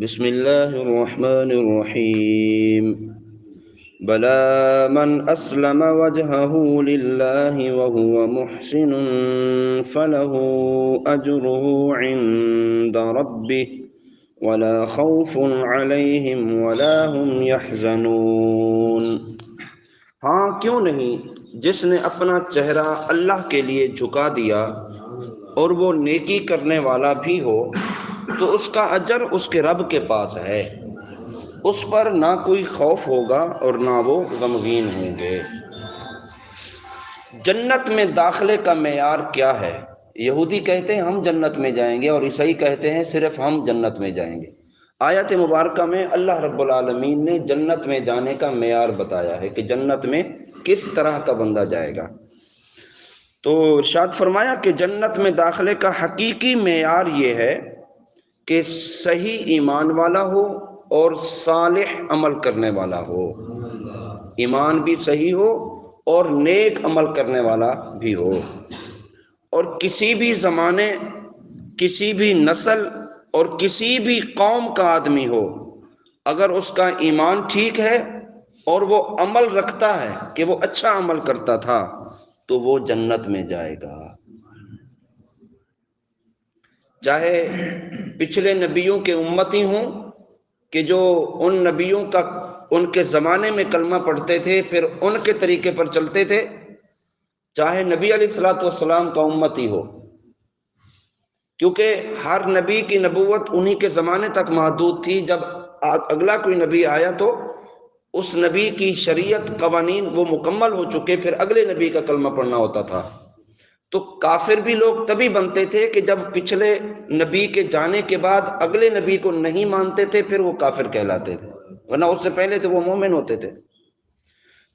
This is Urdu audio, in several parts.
بسم اللہ الرحمن الرحیم بلا من اسلم وجهه للہ وهو محسن فله اجره عند ربه ولا خوف علیہم ولا هم يحزنون۔ ہاں کیوں نہیں، جس نے اپنا چہرہ اللہ کے لیے جھکا دیا اور وہ نیکی کرنے والا بھی ہو تو اس کا اجر اس کے رب کے پاس ہے، اس پر نہ کوئی خوف ہوگا اور نہ وہ غمگین ہوں گے۔ جنت میں داخلے کا معیار کیا ہے؟ یہودی کہتے ہیں ہم جنت میں جائیں گے اور عیسائی کہتے ہیں صرف ہم جنت میں جائیں گے۔ آیت مبارکہ میں اللہ رب العالمین نے جنت میں جانے کا معیار بتایا ہے کہ جنت میں کس طرح کا بندہ جائے گا۔ تو ارشاد فرمایا کہ جنت میں داخلے کا حقیقی معیار یہ ہے کہ صحیح ایمان والا ہو اور صالح عمل کرنے والا ہو، ایمان بھی صحیح ہو اور نیک عمل کرنے والا بھی ہو، اور کسی بھی زمانے، کسی بھی نسل اور کسی بھی قوم کا آدمی ہو، اگر اس کا ایمان ٹھیک ہے اور وہ عمل رکھتا ہے کہ وہ اچھا عمل کرتا تھا تو وہ جنت میں جائے گا۔ چاہے پچھلے نبیوں کے امتی ہوں کہ جو ان نبیوں کا ان کے زمانے میں کلمہ پڑھتے تھے پھر ان کے طریقے پر چلتے تھے، چاہے نبی علیہ الصلوۃ والسلام کا امتی ہو، کیونکہ ہر نبی کی نبوت انہی کے زمانے تک محدود تھی۔ جب اگلا کوئی نبی آیا تو اس نبی کی شریعت قوانین وہ مکمل ہو چکے، پھر اگلے نبی کا کلمہ پڑھنا ہوتا تھا۔ تو کافر بھی لوگ تبھی بنتے تھے کہ جب پچھلے نبی کے جانے کے بعد اگلے نبی کو نہیں مانتے تھے، پھر وہ کافر کہلاتے تھے، ورنہ اس سے پہلے تو وہ مومن ہوتے تھے۔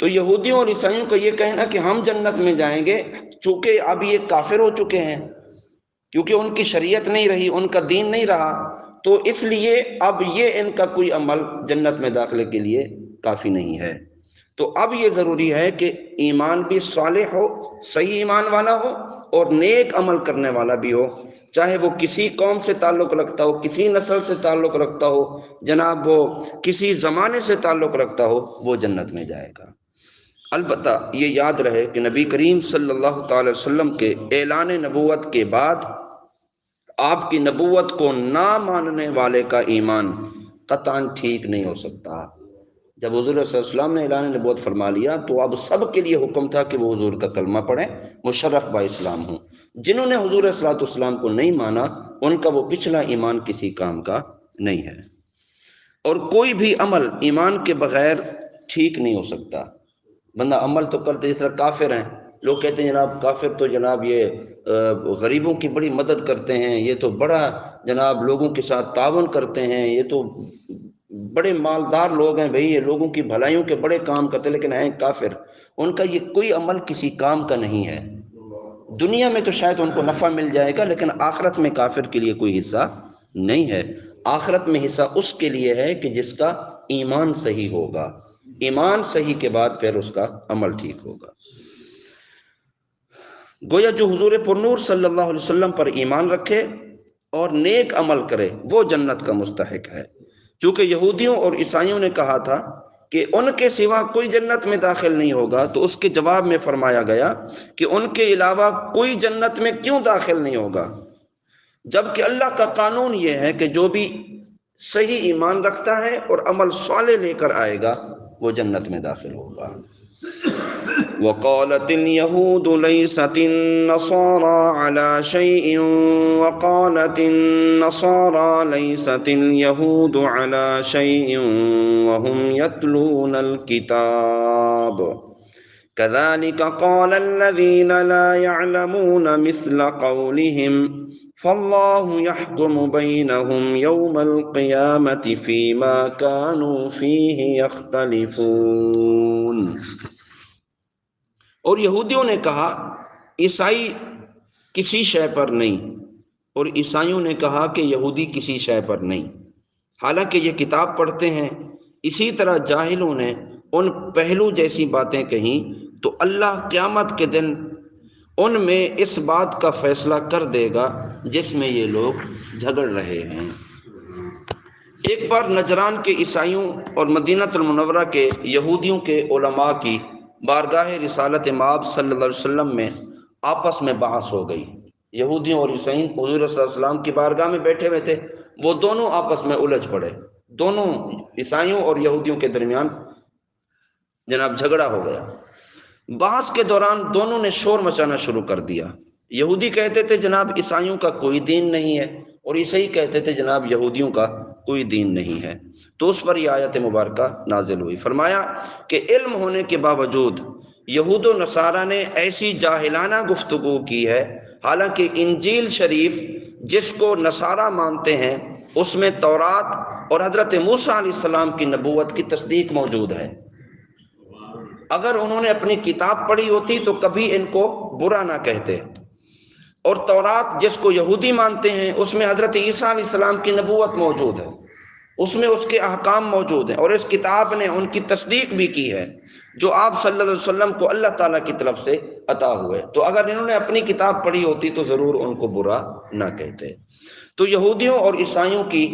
تو یہودیوں اور عیسائیوں کا یہ کہنا کہ ہم جنت میں جائیں گے، چونکہ اب یہ کافر ہو چکے ہیں، کیونکہ ان کی شریعت نہیں رہی، ان کا دین نہیں رہا، تو اس لیے اب یہ ان کا کوئی عمل جنت میں داخلے کے لیے کافی نہیں ہے۔ تو اب یہ ضروری ہے کہ ایمان بھی صالح ہو، صحیح ایمان والا ہو اور نیک عمل کرنے والا بھی ہو، چاہے وہ کسی قوم سے تعلق رکھتا ہو، کسی نسل سے تعلق رکھتا ہو، جناب وہ کسی زمانے سے تعلق رکھتا ہو، وہ جنت میں جائے گا۔ البتہ یہ یاد رہے کہ نبی کریم صلی اللہ تعالی وسلم کے اعلان نبوت کے بعد آپ کی نبوت کو نہ ماننے والے کا ایمان قطعاً ٹھیک نہیں ہو سکتا۔ جب حضور صلی اللہ علیہ وسلم نے اعلان نبوت فرما لیا تو اب سب کے لیے حکم تھا کہ وہ حضور کا کلمہ پڑھیں، مشرف با اسلام ہوں۔ جنہوں نے حضور صلی اللہ علیہ وسلم کو نہیں مانا ان کا وہ پچھلا ایمان کسی کام کا نہیں ہے، اور کوئی بھی عمل ایمان کے بغیر ٹھیک نہیں ہو سکتا۔ بندہ عمل تو کرتے، جس طرح کافر ہیں، لوگ کہتے ہیں جناب کافر تو جناب یہ غریبوں کی بڑی مدد کرتے ہیں، یہ تو بڑا جناب لوگوں کے ساتھ تعاون کرتے ہیں، یہ تو بڑے مالدار لوگ ہیں بھئی، یہ لوگوں کی بھلائیوں کے بڑے کام کرتے، لیکن ہیں کافر۔ ان کا یہ کوئی عمل کسی کام کا نہیں ہے۔ دنیا میں تو شاید ان کو نفع مل جائے گا، لیکن آخرت میں کافر کے لیے کوئی حصہ نہیں ہے۔ آخرت میں حصہ اس کے لیے ہے کہ جس کا ایمان صحیح ہوگا، ایمان صحیح کے بعد پھر اس کا عمل ٹھیک ہوگا۔ گویا جو حضور پرنور صلی اللہ علیہ وسلم پر ایمان رکھے اور نیک عمل کرے وہ جنت کا مستحق ہے۔ چونکہ یہودیوں اور عیسائیوں نے کہا تھا کہ ان کے سوا کوئی جنت میں داخل نہیں ہوگا، تو اس کے جواب میں فرمایا گیا کہ ان کے علاوہ کوئی جنت میں کیوں داخل نہیں ہوگا، جبکہ اللہ کا قانون یہ ہے کہ جو بھی صحیح ایمان رکھتا ہے اور عمل صالح لے کر آئے گا وہ جنت میں داخل ہوگا۔ وقالت اليهود ليست النصارى على شيء وقالت النصارى ليست اليهود على شيء وهم يتلون الكتاب كذلك قال الذين لا يعلمون مثل قولهم فالله يحكم بينهم يوم القيامة فيما كانوا فيه يختلفون۔ اور یہودیوں نے کہا عیسائی کسی شے پر نہیں، اور عیسائیوں نے کہا کہ یہودی کسی شے پر نہیں، حالانکہ یہ کتاب پڑھتے ہیں۔ اسی طرح جاہلوں نے ان پہلو جیسی باتیں کہیں تو اللہ قیامت کے دن ان میں اس بات کا فیصلہ کر دے گا جس میں یہ لوگ جھگڑ رہے ہیں۔ ایک بار نجران کے عیسائیوں اور مدینہ المنورہ کے یہودیوں کے علماء کی بارگاہ رسالت مآب صلی اللہ علیہ وسلم میں آپس میں بحث ہو گئی۔ یہودیوں اور عیسائیوں حضور صلی اللہ علیہ وسلم کی بارگاہ میں بیٹھے ہوئے تھے، وہ دونوں آپس میں الجھ پڑے، دونوں عیسائیوں اور یہودیوں کے درمیان جناب جھگڑا ہو گیا۔ بحث کے دوران دونوں نے شور مچانا شروع کر دیا۔ یہودی کہتے تھے جناب عیسائیوں کا کوئی دین نہیں ہے، اور عیسائی کہتے تھے جناب یہودیوں کا کوئی دین نہیں ہے۔ تو اس پر یہ آیت مبارکہ نازل ہوئی، فرمایا کہ علم ہونے کے باوجود یہود و نصارہ نے ایسی جاہلانہ گفتگو کی ہے، حالانکہ انجیل شریف جس کو نصارہ مانتے ہیں اس میں تورات اور حضرت موسیٰ علیہ السلام کی نبوت کی تصدیق موجود ہے۔ اگر انہوں نے اپنی کتاب پڑھی ہوتی تو کبھی ان کو برا نہ کہتے، اور تورات جس کو یہودی مانتے ہیں اس میں حضرت عیسیٰ علیہ السلام کی نبوت موجود ہے، اس میں اس کے احکام موجود ہیں، اور اس کتاب نے ان کی تصدیق بھی کی ہے جو آپ صلی اللہ علیہ وسلم کو اللہ تعالیٰ کی طرف سے عطا ہوئے۔ تو اگر انہوں نے اپنی کتاب پڑھی ہوتی تو ضرور ان کو برا نہ کہتے۔ تو یہودیوں اور عیسائیوں کی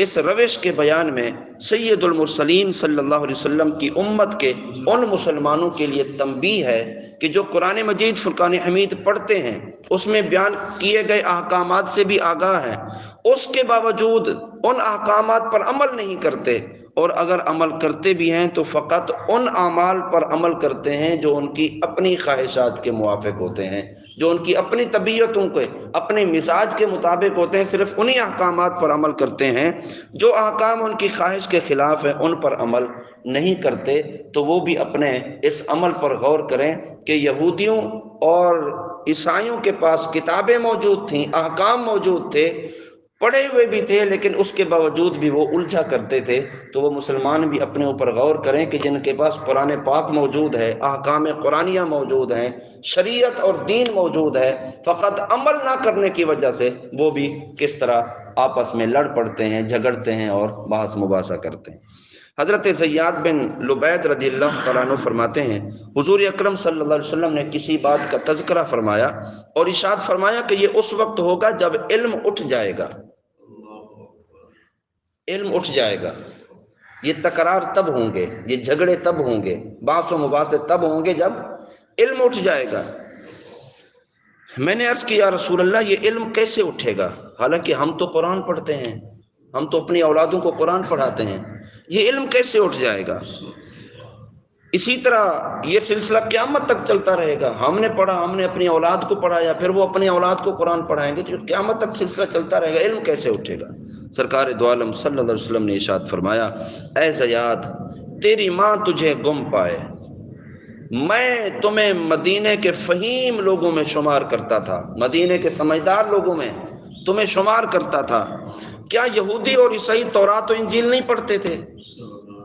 اس روش کے بیان میں سید المرسلین صلی اللہ علیہ وسلم کی امت کے ان مسلمانوں کے لیے تنبیہ ہے کہ جو قرآن مجید فرقان حمید پڑھتے ہیں، اس میں بیان کیے گئے احکامات سے بھی آگاہ ہیں، اس کے باوجود ان احکامات پر عمل نہیں کرتے، اور اگر عمل کرتے بھی ہیں تو فقط ان اعمال پر عمل کرتے ہیں جو ان کی اپنی خواہشات کے موافق ہوتے ہیں، جو ان کی اپنی طبیعتوں کے اپنے مزاج کے مطابق ہوتے ہیں، صرف انہی احکامات پر عمل کرتے ہیں۔ جو احکام ان کی خواہش کے خلاف ہیں ان پر عمل نہیں کرتے۔ تو وہ بھی اپنے اس عمل پر غور کریں کہ یہودیوں اور عیسائیوں کے پاس کتابیں موجود تھیں، احکام موجود تھے، پڑھے ہوئے بھی تھے، لیکن اس کے باوجود بھی وہ الجھا کرتے تھے۔ تو وہ مسلمان بھی اپنے اوپر غور کریں کہ جن کے پاس قرآن پاک موجود ہے، احکام قرآنیہ موجود ہیں، شریعت اور دین موجود ہے، فقط عمل نہ کرنے کی وجہ سے وہ بھی کس طرح آپس میں لڑ پڑتے ہیں، جھگڑتے ہیں اور بحث مباحثہ کرتے ہیں۔ حضرت زیاد بن لبید رضی اللہ تعالیٰ عنہ فرماتے ہیں حضور اکرم صلی اللہ علیہ وسلم نے کسی بات کا تذکرہ فرمایا اور ارشاد فرمایا کہ یہ اس وقت ہوگا جب علم اٹھ جائے گا۔ علم اٹھ جائے گا، یہ تکرار تب ہوں گے، یہ جھگڑے تب ہوں گے، بحث و مباحثے تب ہوں گے جب علم اٹھ جائے گا۔ میں نے عرض کیا رسول اللہ یہ علم کیسے اٹھے گا؟ حالانکہ ہم تو قرآن پڑھتے ہیں، ہم تو اپنی اولادوں کو قرآن پڑھاتے ہیں، یہ علم کیسے اٹھ جائے گا؟ اسی طرح یہ سلسلہ قیامت تک چلتا رہے گا، ہم نے پڑھا، ہم نے اپنی اولاد کو پڑھایا، پھر وہ اپنی اولاد کو قرآن پڑھائیں گے، تو قیامت تک سلسلہ چلتا رہے گا، علم کیسے اٹھے گا؟ سرکار دو عالم صلی اللہ علیہ وسلم نے ارشاد فرمایا اے زیاد تیری ماں تجھے گم پائے، میں تمہیں مدینے کے فہیم لوگوں میں شمار کرتا تھا، مدینے کے سمجھدار لوگوں میں تمہیں شمار کرتا تھا۔ کیا یہودی اور عیسائی تورات و انجیل نہیں پڑھتے تھے؟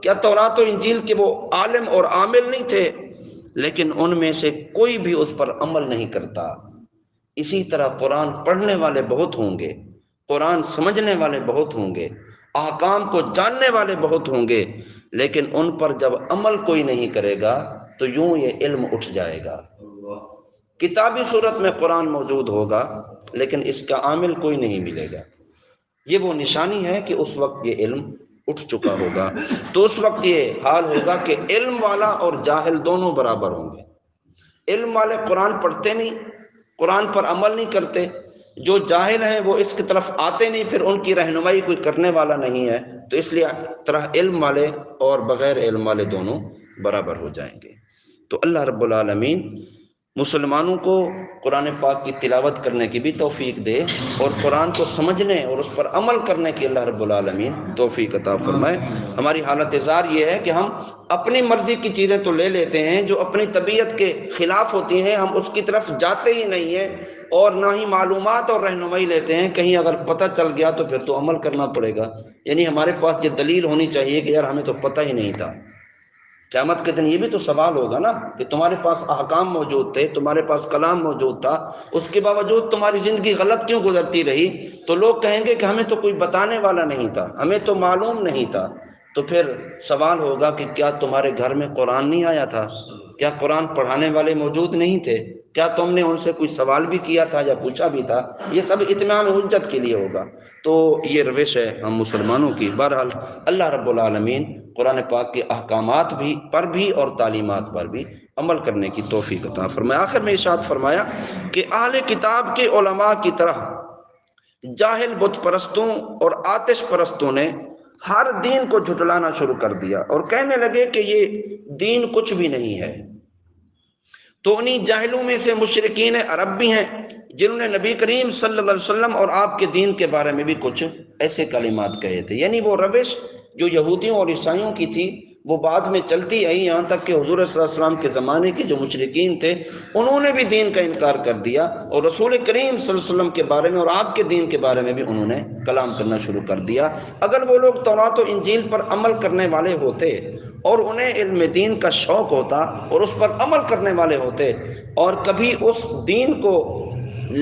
کیا تورات و انجیل کے وہ عالم اور عامل نہیں تھے؟ لیکن ان میں سے کوئی بھی اس پر عمل نہیں کرتا۔ اسی طرح قرآن پڑھنے والے بہت ہوں گے، قرآن سمجھنے والے بہت ہوں گے، احکام کو جاننے والے بہت ہوں گے، لیکن ان پر جب عمل کوئی نہیں کرے گا تو یوں یہ علم اٹھ جائے گا۔ کتابی صورت میں قرآن موجود ہوگا لیکن اس کا عامل کوئی نہیں ملے گا۔ یہ وہ نشانی ہے کہ اس وقت یہ علم اٹھ چکا ہوگا۔ تو اس وقت یہ حال ہوگا کہ علم والا اور جاہل دونوں برابر ہوں گے۔ علم والے قرآن پڑھتے نہیں، قرآن پر عمل نہیں کرتے، جو جاہل ہیں وہ اس کی طرف آتے نہیں، پھر ان کی رہنمائی کوئی کرنے والا نہیں ہے، تو اس لیے طرح علم والے اور بغیر علم والے دونوں برابر ہو جائیں گے۔ تو اللہ رب العالمین مسلمانوں کو قرآن پاک کی تلاوت کرنے کی بھی توفیق دے، اور قرآن کو سمجھنے اور اس پر عمل کرنے کی اللہ رب العالمین توفیق عطا فرمائے۔ ہماری حالت زار یہ ہے کہ ہم اپنی مرضی کی چیزیں تو لے لیتے ہیں جو اپنی طبیعت کے خلاف ہوتی ہیں، ہم اس کی طرف جاتے ہی نہیں ہیں، اور نہ ہی معلومات اور رہنمائی لیتے ہیں۔ کہیں اگر پتہ چل گیا تو پھر تو عمل کرنا پڑے گا، یعنی ہمارے پاس یہ دلیل ہونی چاہیے کہ یار ہمیں تو پتہ ہی نہیں تھا۔ قیامت کے دن یہ بھی تو سوال ہوگا نا کہ تمہارے پاس احکام موجود تھے، تمہارے پاس کلام موجود تھا، اس کے باوجود تمہاری زندگی غلط کیوں گزرتی رہی؟ تو لوگ کہیں گے کہ ہمیں تو کوئی بتانے والا نہیں تھا، ہمیں تو معلوم نہیں تھا۔ تو پھر سوال ہوگا کہ کیا تمہارے گھر میں قرآن نہیں آیا تھا؟ کیا قرآن پڑھانے والے موجود نہیں تھے؟ کیا تم نے ان سے کوئی سوال بھی کیا تھا یا پوچھا بھی تھا؟ یہ سب اتمام حجت کے لیے ہوگا۔ تو یہ روش ہے ہم مسلمانوں کی۔ بہرحال اللہ رب العالمین قرآن پاک کے احکامات بھی اور تعلیمات پر بھی عمل کرنے کی توفیق عطا فرمائے۔ آخر میں ارشاد فرمایا کہ اہل کتاب کے علماء کی طرح جاہل بت پرستوں اور آتش پرستوں نے ہر دین کو جھٹلانا شروع کر دیا اور کہنے لگے کہ یہ دین کچھ بھی نہیں ہے۔ تو انہی جاہلوں میں سے مشرکین عرب بھی ہیں جنہوں نے نبی کریم صلی اللہ علیہ وسلم اور آپ کے دین کے بارے میں بھی کچھ ایسے کلمات کہے تھے۔ یعنی وہ روش جو یہودیوں اور عیسائیوں کی تھی وہ بعد میں چلتی آئی، یہاں تک کہ حضور صلی اللہ علیہ وسلم کے زمانے کے جو مشرکین تھے انہوں نے بھی دین کا انکار کر دیا، اور رسول کریم صلی اللہ علیہ وسلم کے بارے میں اور آپ کے دین کے بارے میں بھی انہوں نے کلام کرنا شروع کر دیا۔ اگر وہ لوگ تورات و انجیل پر عمل کرنے والے ہوتے اور انہیں علم دین کا شوق ہوتا اور اس پر عمل کرنے والے ہوتے اور کبھی اس دین کو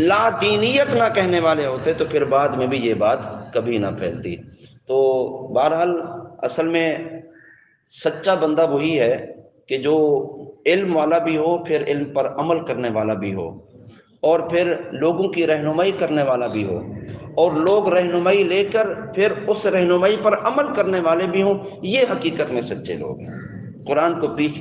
لا دینیت نہ کہنے والے ہوتے تو پھر بعد میں بھی یہ بات کبھی نہ پھیلتی۔ تو بہرحال اصل میں سچا بندہ وہی ہے کہ جو علم والا بھی ہو، پھر علم پر عمل کرنے والا بھی ہو، اور پھر لوگوں کی رہنمائی کرنے والا بھی ہو، اور لوگ رہنمائی لے کر پھر اس رہنمائی پر عمل کرنے والے بھی ہوں۔ یہ حقیقت میں سچے لوگ ہیں۔ قرآن کو پیٹھ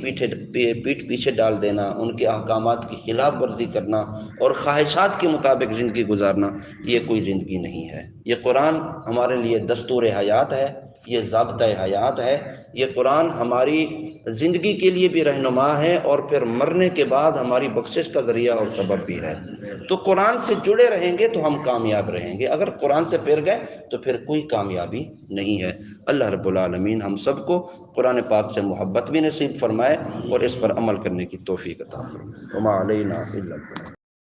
پیچھے ڈال دینا، ان کے احکامات کی خلاف ورزی کرنا اور خواہشات کے مطابق زندگی گزارنا، یہ کوئی زندگی نہیں ہے۔ یہ قرآن ہمارے لیے دستور حیات ہے، یہ ضابطہ حیات ہے۔ یہ قرآن ہماری زندگی کے لیے بھی رہنما ہے اور پھر مرنے کے بعد ہماری بخشش کا ذریعہ اور سبب بھی ہے۔ تو قرآن سے جڑے رہیں گے تو ہم کامیاب رہیں گے، اگر قرآن سے پھر گئے تو پھر کوئی کامیابی نہیں ہے۔ اللہ رب العالمین ہم سب کو قرآن پاک سے محبت بھی نصیب فرمائے اور اس پر عمل کرنے کی توفیق عطا فرمائے۔ وما علینا الا البلاغ۔